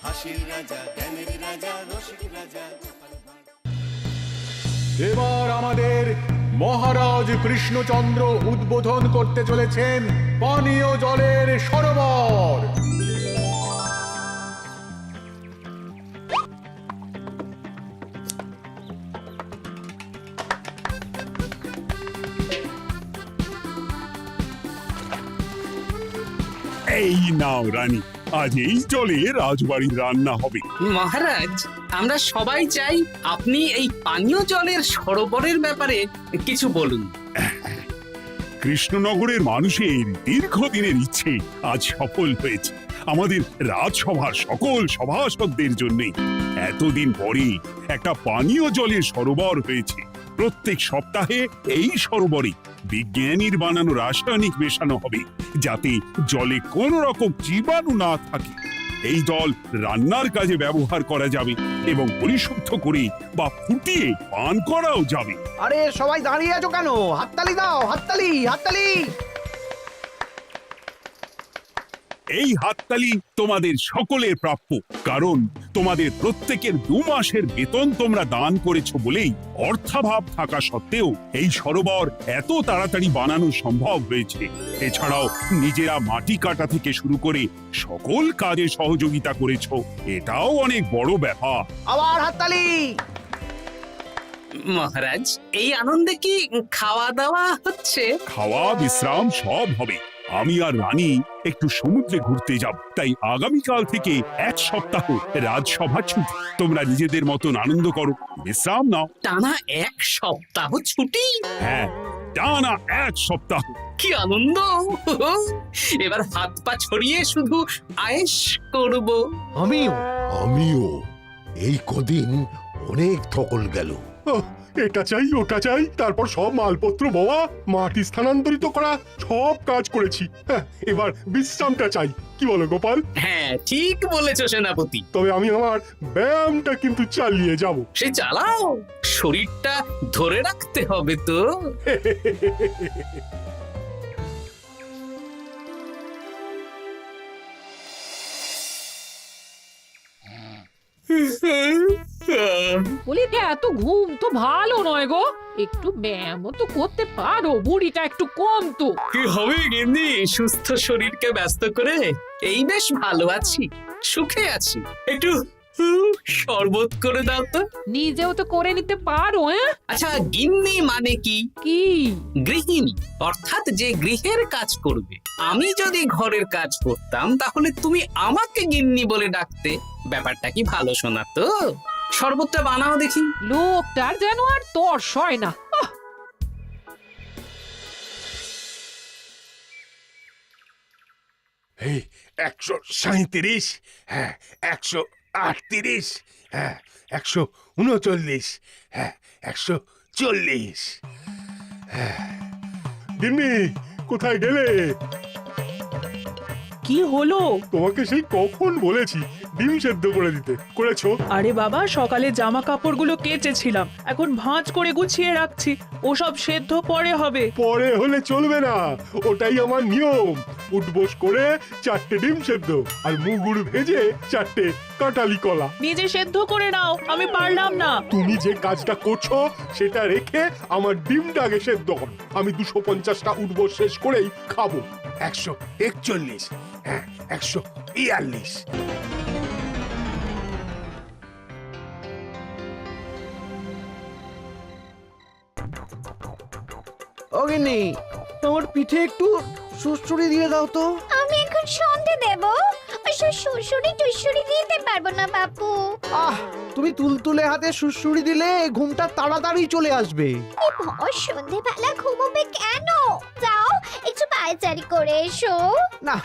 হাসির রাজা, জ্ঞানের রাজা, রসিক রাজা। এবার আমাদের মহারাজ কৃষ্ণচন্দ্র উদ্বোধন করতে চলেছেন পানীয় জলের সরোবর। এই নাও রানী, আজ এই জলে রাজবাড়ির রান্না হবে। মহারাজ, আমরা সবাই চাই আপনি এই পানীয় জলের সরোবরের ব্যাপারে কিছু বলুন। কৃষ্ণনগরের মানুষের দীর্ঘদিনের ইচ্ছে আজ সফল হয়েছে। আমাদের রাজসভার সকল সভাসদদের জন্য এতদিন পরে একটা পানীয় জলের সরোবর হয়েছে। প্রত্যেক সপ্তাহে এই সরোবরে বিজ্ঞানীর বানানো রাসায়নিক মেশানো হবে, যাতে জলে কোনো রকম জীবাণু না থাকে। এই জল রান্নার কাজে ব্যবহার করা যাবে এবং পরিশুদ্ধ করে বা ফুটিয়ে পান করাও যাবে। আরে সবাই দাঁড়িয়ে আছো কেন? হাততালি দাও, হাততালি, হাততালি। এই হাততালি তোমাদের সকলের প্রাপ্য, কারণ তোমাদের প্রত্যেকের 2 মাসের বেতন তোমরা দান করেছো বলেই অর্থাভাব থাকা সত্ত্বেও এই সরোবর এত তাড়াতাড়ি বানানো সম্ভব হয়েছে। এছাড়াও নিজেরা মাটি কাটা থেকে শুরু করে সকল কাজে সহযোগিতা করেছো, এটাও অনেক বড় ব্যাপার। আবার হাততালি। মহারাজ, এই আনন্দে কি খাওয়া দাওয়া হচ্ছে? খাওয়া বিশ্রাম সব হবে। আমি আর রানী একটু সমুদ্রে ঘুরতে যাব, তাই আগামীকাল থেকে 1 সপ্তাহ রাজসভা ছুটি। তোমরা নিজেদের মতন আনন্দ করো, বিশ্রাম নাও। টানা 1 সপ্তাহ ছুটি? হ্যাঁ, টানা 1 সপ্তাহ। কি আনন্দ! এবার হাত পা ছড়িয়ে শুধু আয়েশ করব। আমিও এই কদিন অনেক ধকল গেল। এটা চাই ওটা চাই, তারপর সব মালপত্র বাবা মাটি স্থানান্তরিত করা সব কাজ করেছি। হ্যাঁ, এবার বিশ্রামটা চাই। কি বলো গোপাল? হ্যাঁ, ঠিক বলেছো সেনাপতি। তবে আমি আমার ব্যায়ামটা কিন্তু চালিয়ে যাব। সে চালাও, শরীরটা ধরে রাখতে হবে তো। বলি এত ঘুম তো ভালো নয় গো, একটু ব্যায়ামও তো করতে পারো, বুড়িটা একটু কম তো। কি হবে গিন্নি, সুস্থ শরীরকে ব্যস্ত করে এই বেশ ভালো আছি, সুখে আছি। একটু শরবত করে দাও তো। নিজেও তো করে নিতে পারো। আচ্ছা, গিন্নি মানে কি? কি? গৃহিণী, অর্থাৎ যে গৃহের কাজ করবে। আমি যদি ঘরের কাজ করতাম তাহলে তুমি আমাকে গিন্নি বলে ডাকতে। ব্যাপারটা কি ভালো শোনা তো? শরবতটা বানাও দেখি। লোকটার যেন আর তর্স হয় না। এই 137, হ্যাঁ 138, হ্যাঁ 139, হ্যাঁ 140। গিন্নি, কোথায় গেলে? কি হলো? তোমাকে সেই কখন বলেছি ডিম সেদ্ধ করে দিতে, করেছো? আরে বাবা, সকালে জামা কাপড়গুলো কেচেছিলাম, এখন ভাঁজ করে গুছিয়ে রাখছি। ওসব সেদ্ধ পরে হবে। পরে হলে চলবে না, ওটাই আমার নিয়ম। উঠবোস করে 4টে ডিম সেদ্ধ আর মুগুর ভেজে 4টে কাঁঠালি কলা। নিজে সেদ্ধ করে নাও, আমি পারলাম না। তুমি যে কাজটা করছো সেটা রেখে আমার ডিমটা আগে সেদ্ধ করো। আমি 250টা উঠবোস শেষ করেই খাবো। 141, হ্যাঁ 142। ওগিনি, তোমার পিঠে একটু সুড়সুড়ি দিয়ে দাও তো। আমি এখন সন্ধে দেব, ওসব সুড়সুড়ি টুসুড়ি দিতে পারবো না বাপু। তুমি তুলতুলে হাতে সুড়সুড়ি দিলে ঘুমটা তাড়াতাড়ি চলে আসবে। এই সন্ধেবেলা ঘুমোবে কেন? যাও একটু পায়চারি করে এসো। না,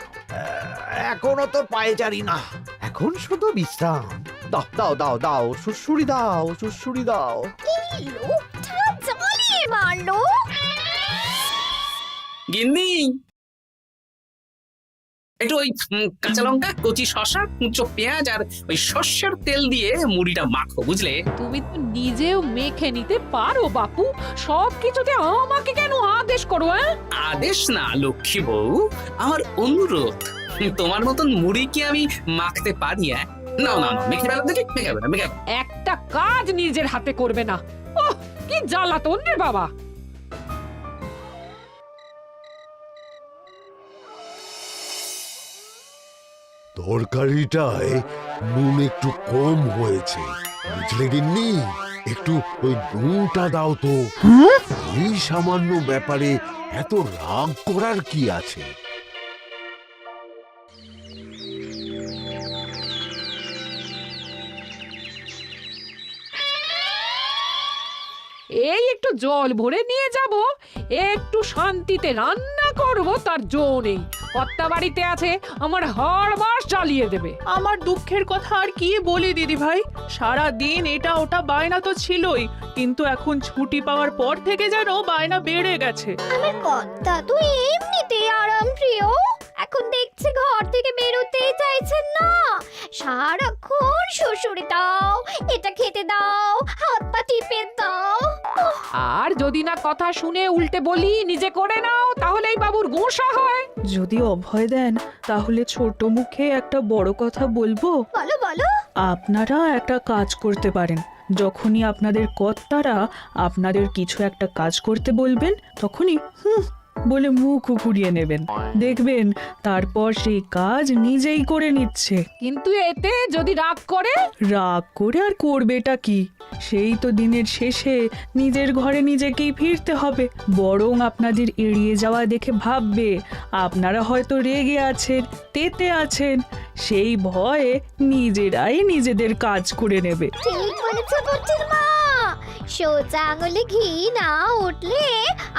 এখনো তো পায়চারি না, এখন শুধু বিশ্রাম। দাও দাও দাও দাও, সুড়সুড়ি দাও, সুড়সুড়ি দাও। এই লোকটা জ্বালিয়ে মারলো। গিন্নি, একটু ওই কাঁচা লঙ্কা, কচি শসা, কুচো পেঁয়াজ আর ওই সর্ষের তেল দিয়ে মুড়িটা মাখো, বুঝলে? তুমি তো নিজেও মেখে নিতে পারো বাপু, সব কিছুতে আমাকে কেন আদেশ করো? আদেশ না লক্ষ্মী বউ, আমার অনুরোধ। তোমার মতন মুড়ি কি আমি মাখতে পারি? না না না, মেখে ফেলো দেখি, মেখে ফেলো, মেখে ফেলো। একটা কাজ নিজের হাতে করবে না। ওহ, কি জ্বালাতন রে বাবা। তরকারিটায় নুন একটু কম হয়েছে, বুঝলে গিন্নি? একটু ওই নুনটা দাও তো। এই সামান্য ব্যাপারে এত রাগ করার কি আছে? এই একটু জল ভরে নিয়ে যাব, একটু শান্তিতে রান্না করব তার জো নেই। কর্তা বাড়িতে আছে, আমার হাড় বাস জ্বালিয়ে দেবে। আমার দুঃখের কথা আর কি বলি দিদি ভাই, সারা দিন এটা ওটা বায়না তো ছিলই, কিন্তু এখন ছুটি পাওয়ার পর থেকে যেন বায়না বেড়ে গেছে। আমার কর্তা তো এমনিতেই আরাম প্রিয়, এখন দেখছি ঘর থেকে বেরোতেই চাইছেন না। সারাক্ষণ শ্বশুরে দাও, এটা খেতে দাও, হাত পা টিপে দাও। আর যদি না কথা শুনে উল্টে বলি নিজে করে নাও, তাহলেই বাবুর গোসা হয়। যদি অভয় দেন তাহলে ছোট মুখে একটা বড় কথা বলবো। বলো বলো। আপনারা একটা কাজ করতে পারেন, যখনই আপনাদের কর্তারা আপনাদের কিছু একটা কাজ করতে বলবেন, তখনই বলে মুখ ঘুরিয়ে নেবেন, দেখবেন তারপর সেই কাজ নিজেই করে নিচ্ছে। কিন্তু এতে যদি রাগ করে? রাগ করে আর করবেটা কি, সেই তো দিনের শেষে নিজের ঘরে নিজেকেই ফিরতে হবে। বরং আপনাদের এড়িয়ে যাওয়া দেখে ভাববে আপনারা হয়তো রেগে আছেন, তেতে আছেন, সেই ভয়ে নিজেরাই নিজেদের কাজ করে নেবে। ঠিক বলেছ বুদ্ধির মা। সোজা আঙুলে ঘি না উঠলে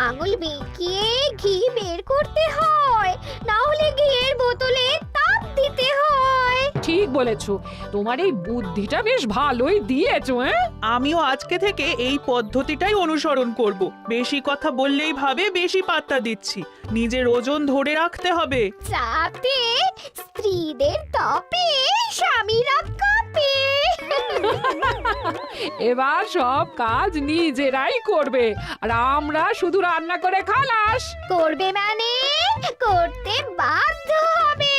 আঙুল বেঁকিয়ে ঘি বের করতে হয়, না হলে ঘিয়ের বোতলে তাপ দিতে হয়। ঠিক বলেছো, তোমার এই বুদ্ধিটা বেশ ভালোই দিয়েছো। আমিও আজকে থেকে এই পদ্ধতিটাই অনুসরণ করব। বেশি কথা বললেই ভাবে বেশি পাত্তা দিচ্ছি, নিজের ওজন ধরে রাখতে হবে, যাতে স্ত্রীদের তপে স্বামীরা কাঁপে। এবার সব কাজ নিজেরাই করবে, আর আমরা শুধু রান্না করে খালাস। করবে মানে করতে বাধ্য হবে।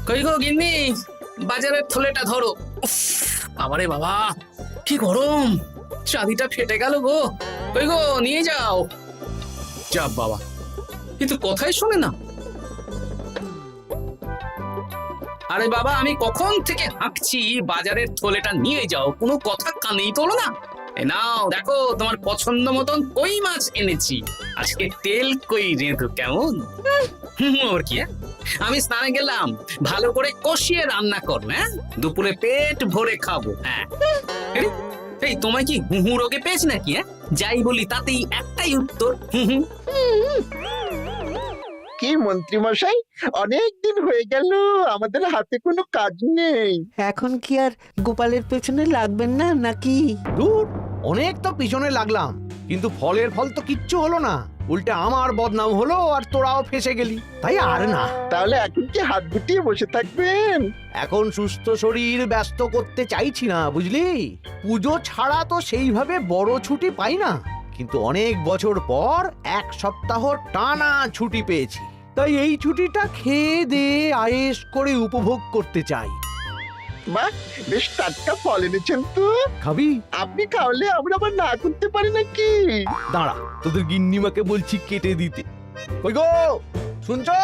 কই গো গিন্নি, বাজারের থলেটা ধরো। উফ, বাবারে বাবা, কি গরম, চাবিটা ফেটে গেল গো। কই গো, নিয়ে যাও। যা বাবা, কিন্তু কথাই শোনে না। আরে বাবা, আমি কখন থেকে হাঁকছি বাজারের থলেটা নিয়ে যাও, কোনো কথা কানেই তোলো না। এ নাও দেখো, তোমার পছন্দ মতন কই মাছ এনেছি, আজকে তেল কই রেঁধো কেমন। ওর কি, আমি স্নানে গেলাম, ভালো করে কষিয়ে রান্না করবো, হ্যাঁ, দুপুরে পেট ভরে খাবো। হ্যাঁ, এই তোমায় কি হুহু রোগে পেয়েছে নাকি? যাই বলি তাতেই একটাই উত্তর, হুহু। কি মন্ত্রী মশাই, অনেক দিন হয়ে গেল আমাদের হাতে কোনো কাজ নেই। এখন কি আর গোপালের পেছনে লাগবেন না নাকি? দূর, অনেক তো পিছনে লাগলাম, কিন্তু ফলের ফল তো কিচ্ছু হলো না, উল্টে আমার বদনাম হলো আর তোরাও ফেসে গেলি। তাই আর না। তাহলে এখন কি হাত গুটিয়ে বসে থাকবেন? এখন সুস্থ শরীর ব্যস্ত করতে চাইছি না, বুঝলি? পুজো ছাড়া তো সেইভাবে বড় ছুটি পাই না, কিন্তু অনেক বছর পর এক সপ্তাহ টানা ছুটি পেয়েছি, তাই এই ছুটিটা খেয়ে দিয়ে আয়েশ করে উপভোগ করতে চাই। মা, বেশ টাটকা ফল এনেছেন তো। খাবি? আপনি খাওয়ালে আমরা আবার না করতে পারি নাকি? দাঁড়া, তোদের গিন্নিমাকে বলছি কেটে দিতে। কই গো, শুনছো?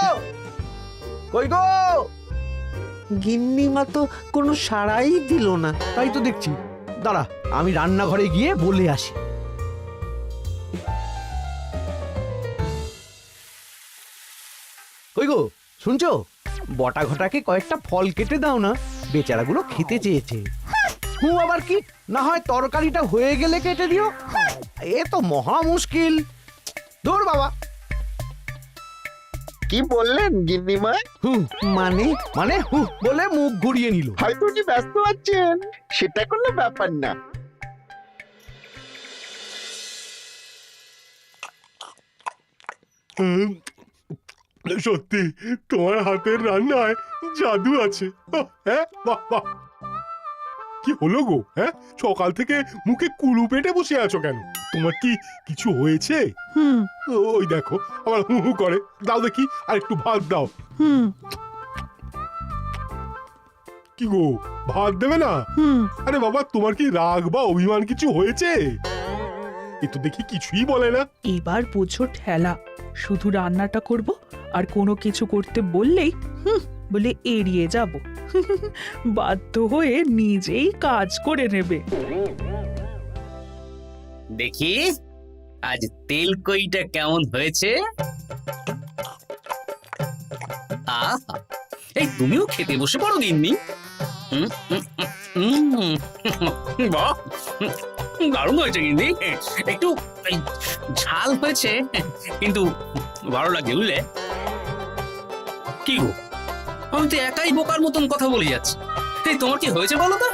কই গো? গিন্নিমা তো কোনো সাড়াই দিল না, তাই তো দেখছি। দাঁড়া, আমি রান্নাঘরে গিয়ে বলে আসি। কই গো, শুনছো? বটা ঘটাকে কয়েকটা ফল কেটে দাও না, বেচারাগুলো খেতে চেয়েছে। আবার কি, না হয় তরকারিটা হয়ে গেলে কেটে দিও। এ তো মহা মুশকিল। দূর বাবা। কি বললেন গিন্নিমা? মানে মানে বলে মুখ ঘুরিয়ে নিল। হয়তো উনি ব্যস্ত আছেন, সেটা কোনো ব্যাপার না। সত্যি তোমার হাতের রান্নায় জাদু আছে। হ্যাঁ, বাহ বাহ। কি হলো গো? হ্যাঁ, সকাল থেকে মুখে কুলু পেটে বসে আছো কেন? তোমার কি কিছু হয়েছে? হুম ওই দেখো আবার হু হু করে। দাও দেখি, আর একটু ভাত দাও। হুম কি গো, ভাত দেবে না? হুম আরে বাবা, তোমার কি রাগ বা অভিমান কিছু হয়েছে? এ তো দেখি কিছুই বলে না। এবার বুঝো ঠেলা, শুধু রান্নাটা করব আর কোনো কিছু করতে বললেই বলে এড়িয়ে যাব। বাধ্য হয়ে নিজেই কাজ করে নেবে। দেখি আজ তেল কইটা কেমন হয়েছে। আহা, এই তুমিও খেতে বসে পড়ো গিন্নি। বাহ, দারুণ হয়েছে গিন্নি। একটু এই ঝাল হয়েছে কিন্তু ভালো লাগে বুঝলে। কি গো, আমি তো একাই বোকার মতন কথা বলে যাচ্ছি। এই তোমার কি হয়েছে বলো তো?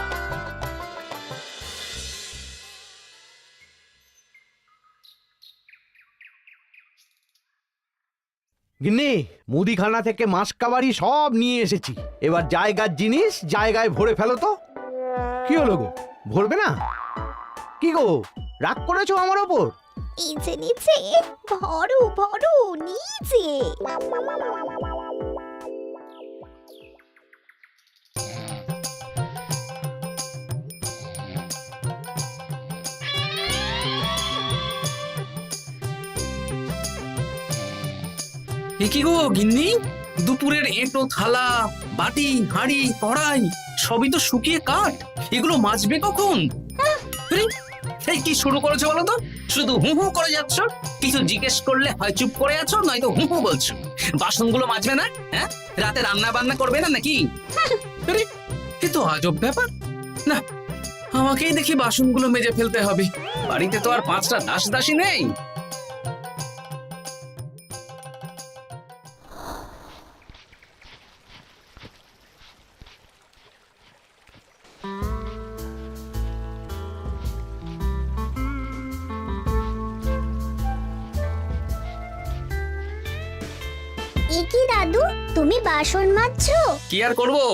গিন্নি, মুদিখানা থেকে মাসকাবারি সব নিয়ে এসেছি। এবার জায়গার জিনিস জায়গায় ভরে ফেলো তো। কি হলো গো, ভরবে না? কি গো, রাগ করেছো আমার ওপর? নিচে নিচে ভরো ভরো নিচে। এ কি গো গিন্নি, দুপুরের এঁটো থালা বাটি হাঁড়ি কড়াই সবই তো শুকিয়ে কাঠ। এগুলো মাজবে কখন? আরে, এই কি শুরু করেছো বলো তো? শুধু হু হু করে যাচ্ছ। কিছু জিজ্ঞেস করলে হয় চুপ করে আছো, নয়তো হু হু বলছো। বাসনগুলো মাজবে না? হ্যাঁ, রাতে রান্না বান্না করবে না নাকি? আরে, এ তো আজব ব্যাপার। না, আমাকেই দেখি বাসনগুলো মেজে ফেলতে হবে। বাড়িতে তো আর 5টা দাস দাসী নেই। এ কি দাদু, তুমি বাসন মাজছো? কি আর করবো,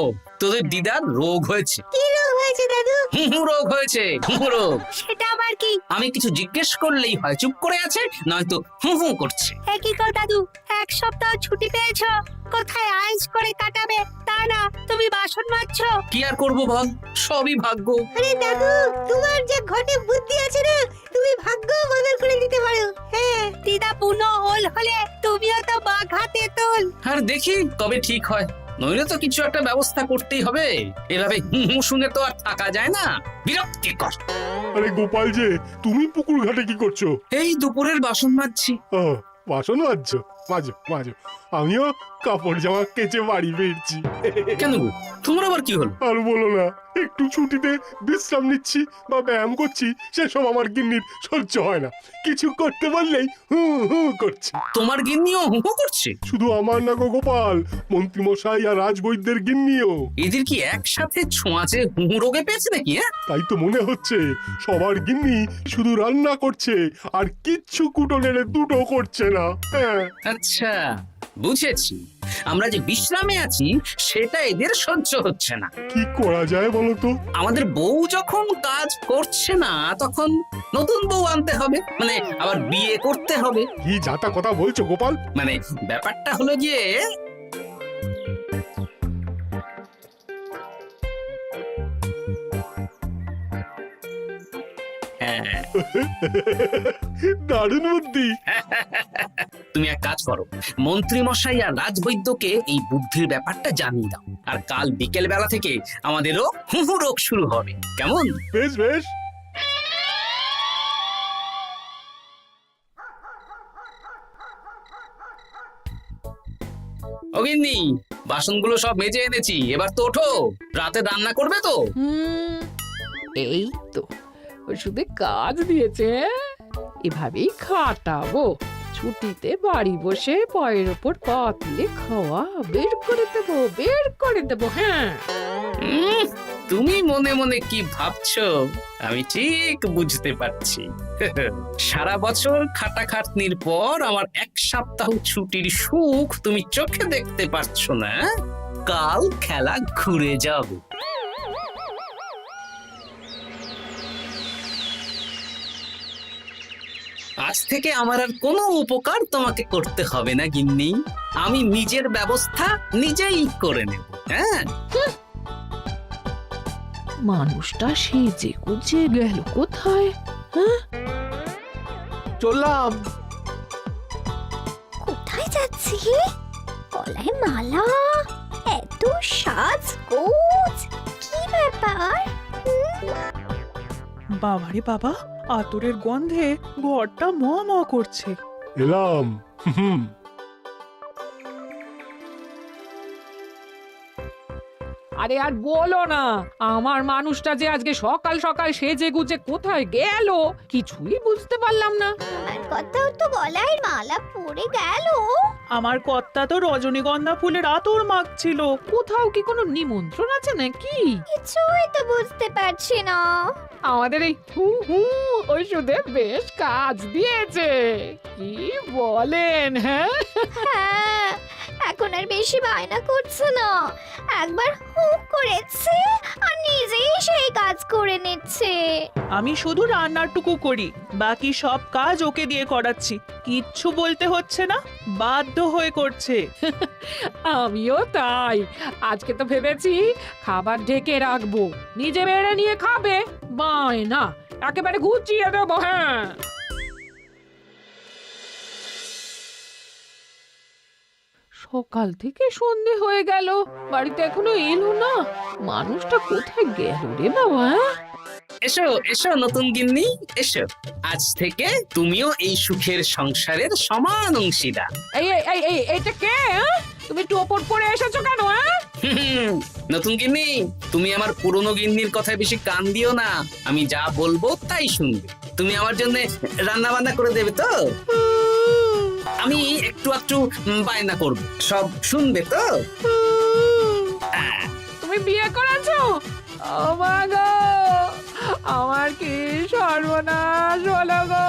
তোদের দিদার রোগ হয়েছে। কি রোগ হয়েছে দাদু? হুহু রোগ হয়েছে, হুহু রোগ। সেটা আবার কি? আমি কিছু জিজ্ঞেস করলেই হয় চুপ করে আছে, নয়তো হু হু করছে। কি কর দাদু, 1 সপ্তাহ ছুটি পেয়েছো, কোথায় আইস করে কাটাবে তা না তুমি বাসন মাজছো। কি আর করবো বল, সবই ভাগ্য। আরে দাদু, তোমার যে ঘটে বুদ্ধি আছে না, তুমি ভাগ্য বদল করে দিতে পারো। হ্যাঁ, দিদা পুনো হল হলে তুমিও তো বাঘাতে তোল। আর দেখি কবে ঠিক হয়, নইলে তো কিছু একটা ব্যবস্থা করতেই হবে। এভাবে হু হু শুনে তো আর থাকা যায় না, বিরক্তিকর। আরে গোপাল যে, তুমি পুকুর ঘাটে কি করছো? এই দুপুরের বাসন মাজছি। ও, বাসন মাজছো? মাজো মাজো, আমিও কাপড় জামা কেচে বাড়ি ফিরছি। কেন গো, তোমার আবার কি হলো? আর বলো না, একটু ছুটিতে বিশ্রাম নিচ্ছি বা ব্যায়াম করছি, সেসব আমার গিন্নির সহ্য হয় না। কিছু করতে বললেই হু হু করছে। তোমার গিন্নিও হু হু করছে? শুধু আমার না গো গোপাল, মন্ত্রীমশাই আর রাজবৈদ্যের গিন্নিও। এদের কি একসাথে ছোঁয়াচে হু হু রোগে পেয়েছে নাকি? হ্যাঁ, তাই তো মনে হচ্ছে সবার গিন্নি শুধু রান্না করছে আর কিচ্ছু কুটো নেড়ে দুটো করছে না। হ্যাঁ, আচ্ছা বুঝেছি, আমরা যে বিশ্রামে আছি সেটা এদের সহ্য হচ্ছে না। কি করা যায় বলো তো? আমাদের বউ যখন কাজ করছে না, তখন নতুন বউ আনতে হবে, মানে আবার বিয়ে করতে হবে। কি যাতা কথা বলছো গোপাল? মানে ব্যাপারটা হলো গিয়ে, হ্যাঁ, দারুণ বুদ্ধি। তুমি এক কাজ করো, মন্ত্রী মশাই আর রাজবৈদ্যকে এই বুদ্ধির ব্যাপারটা জানিয়ে দাও, আর কাল বিকেল বেলা থেকে আমাদেরও হুহু রোগ শুরু হবে, কেমন? বেশ বেশ। অগিন্নি, বাসনগুলো সব মেজে এনেছি, এবার তো ওঠো। রাতে রান্না করবে তো? এই তো ওষুধে কাজ দিয়েছে। এভাবেই খাটাবো, ছুটিতে বাড়ি বসে পায়ের ওপর পা তুলে খাওয়া বের করে দেবো, বের করে দেবো। হ্যাঁ, তুমি মনে মনে কি ভাবছো আমি ঠিক বুঝতে পারছি। সারা বছর খাটাখাটনির পর আমার 1 সপ্তাহ ছুটির সুখ তুমি চোখে দেখতে পারছো না। কাল খেলা ঘুরে যাবে। আজ থেকে আমার আর কোনো উপকার তোমাকে করতে হবে না গিন্নি। আমি নিজের ব্যবস্থা নিজেই করে নেব। হ্যাঁ, মানুষটা সেজে গুজে গেল কোথায়? হ্যাঁ, চললাম। কোথায় যাচ্ছি? গলায় মালা, এত সাজগোজ, কি ব্যাপার? বাবারে বাবা, আতরের গন্ধে ঘরটা ম ম করছে। এলাম। আরে আর বলো না, আমার মানুষটা যে আজকে সকাল সকাল সেজে গুজে কোথায় গেল কিছুই বুঝতে পারলাম না। আমার কথাও তো গলায় মালা পড়ে গেল। আমার কর্তা তো রজনীগন্ধা ফুলের আতর মাখছিল। কোথাও কি কোনো নিমন্ত্রণ আছে নাকি? কিছুই তো বুঝতে পারছি না। আমাদের এই হু হু ওষুধে বেশ কাজ দিয়েছে, কি বলেন? হ্যাঁ, হ্যাঁ, এখন আর বেশি বায়না করছে না। একবার হুক করেছে আর নিজেই সেই কাজ করে নিচ্ছে। আমি শুধু রান্নাটুকু করি, বাকি সব কাজ ওকে দিয়ে করাচ্ছি। কিচ্ছু বলতে হচ্ছে না, বাধ্য হয়ে করছে। আমিও তাই। আজকে তো ভেবেছি খাবার ঢেকে রাখবো, নিজে বেড়ে নিয়ে খাবে। বায়না একেবারে গুছিয়ে দেবো। হ্যাঁ, সকাল থেকে সন্ধে হয়ে গেল, বাড়িতে এখনো এলো না। মানুষটা কোথায় গেল রে বাবা? এসো এসো নতুন গিন্নি, এসো। আজ থেকে তুমিও এই সুখের সংসারের সমান অংশীদার। এই এই এই এই এইটা কে? হ্যাঁ? তুমি একটু ওপর পড়ে এসেছো কেন? হ্যাঁ, নতুন গিন্নি, তুমি আমার পুরনো গিন্নির কথায় বেশি কান দিও না। আমি যা বলবো তাই শুনবে। তুমি আমার জন্য রান্না বান্না করে দেবে তো? আমি একটু একটু বায়না করব, সব শুনবে তো? তুমি বিয়ে করেছো? ও মা গো, আমার কি সর্বনাশ হলো গো!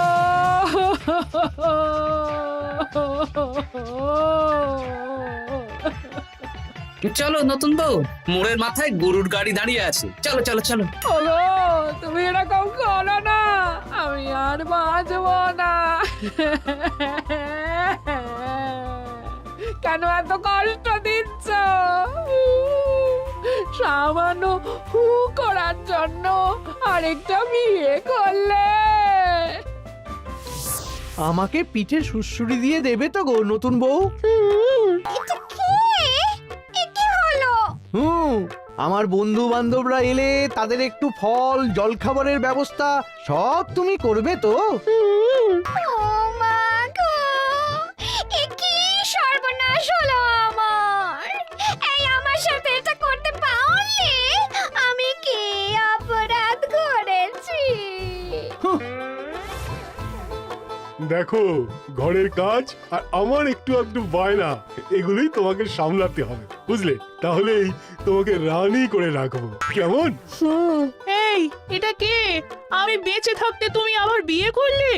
চলো নতুন বউ, মোড়ের মাথায় গরুর গাড়ি দাঁড়িয়ে আছে, চলো চলো চলো। ওগো, তুমি এরকম করো না, আমি আর বাঁচবো না। কেন এত কষ্ট দিচ্ছ? সামান্য হু করার জন্য আরেকটা বিয়ে করলে? আমাকে পিঠে সুড়সুড়ি দিয়ে দেবে তো গো নতুন বউ? এটা কি? এ কি হলো? আমার বন্ধু বান্ধবরা এলে তাদের একটু ফল জলখাবারের ব্যবস্থা সব তুমি করবে তো? ও মা গো, এ কি সর্বনাশ হলো আমার! এই আমার সাথে এটা করতে পারলে আমি কি অপরাধ করেছি? দেখো, ঘরের কাজ আর আমার একটু একটু বায়না, এগুলোই তোমাকে সামলাতে হবে, বুঝলে? তাহলেই তোমাকে রানী করে রাখবো, কেমন? এই, এটা কে? আমি বেঁচে থাকতে তুমি আবার বিয়ে করলে?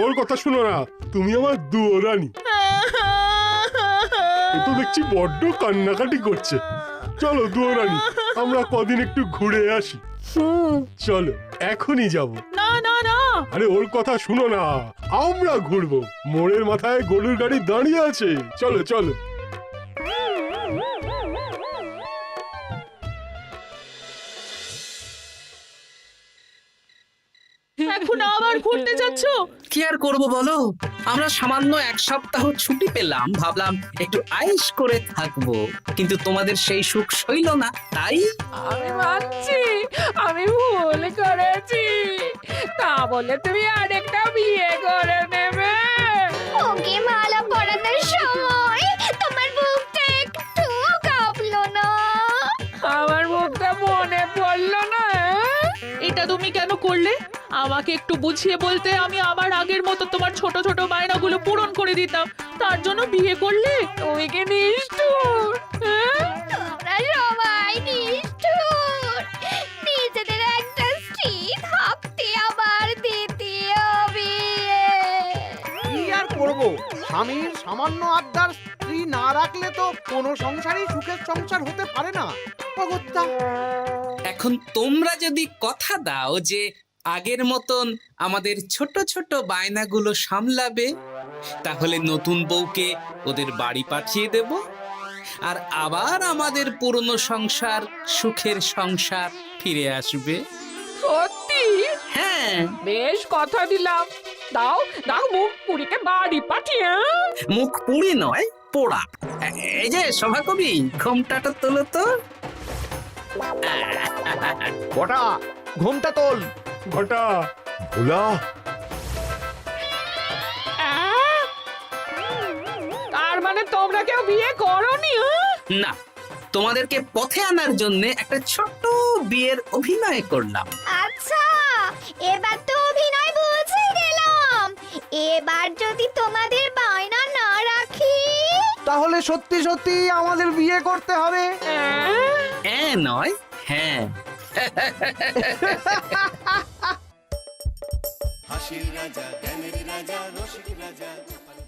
ওর কথা শুনো না, তুমি আমার দুয়ো রানী। এ তো দেখছি বড্ড কান্নাকাটি করছে। চলো দুয়ো রানী, আমরা কদিন একটু ঘুরে আসি। চলো, এখনই যাবো। না না না, আরে ওর কথা শুনো না, আমরা ঘুরবো। মোড়ের মাথায় গরুর গাড়ি দাঁড়িয়ে আছে, চলো চলো। এখন আবার ঘুরতে যাচ্ছ? কি আর করবো বলো, আমরা সামান্য 1 সপ্তাহ ছুটি পেলাম, ভাবলাম একটু আয়েশ করে থাকবো, কিন্তু তোমাদের সেই সুখ সইল না, তাই আমি মানছি আমি ভুল করেছি, তা বলে তুমি আরেকটা বিয়ে করে নেবে? ওকে মালা পরানোর সময় তোমার বুকটা একটু কাঁপলো না? আমার মুখটা মনে পড়লো না? এটা তুমি কেন করলে? আমাকে একটু বুঝিয়ে বলতে আমি আবার আগের মতো তোমার ছোট ছোট বায়নাগুলো পূরণ করে দিতাম। তার জন্য বিয়ে করলে? তুমি কি নিষ্ঠুর? হ্যাঁ? তোমরা সবাই নিষ্ঠুর। স্বামীর সামান্য আবদার স্ত্রী না রাখলে তো কোনো সংসারই সুখের সংসার হতে পারে না অগত্যা। এখন তোমরা যদি কথা দাও যে আগের মতন আমাদের ছোট ছোট বায়নাগুলো সামলাবে, তাহলে নতুন বউকে ওদের বাড়ি পাঠিয়ে দেব, আর আবার আমাদের পুরনো সংসার, সুখের সংসার ফিরে আসবে। সত্যি? হ্যাঁ, বেশ কথা দিলাম। দাও দাও মুখ পুরীকে বাড়ি পাঠিয়ে। মুখ পুড়ি নয়, পোড়া। এই যে সভাকবি, ঘোমটাটা তোলো তো। কটা ঘুমটা তোল। ঘটা ভোলা, তার মানে তোমরা কেউ বিয়ে করোনি? না, তোমাদেরকে পথে আনার জন্য একটা ছোট্ট বিয়ের অভিনয় করলাম। আচ্ছা, এবার তো অভিনয় বুঝে গেলাম। এবার যদি তোমাদের বায়না না রাখি, তাহলে সত্যি সত্যি আমাদের বিয়ে করতে হবে। নয়, হ্যাঁ। হাসির রাজা জ্ঞানের রাজা রসিক রাজা গোপাল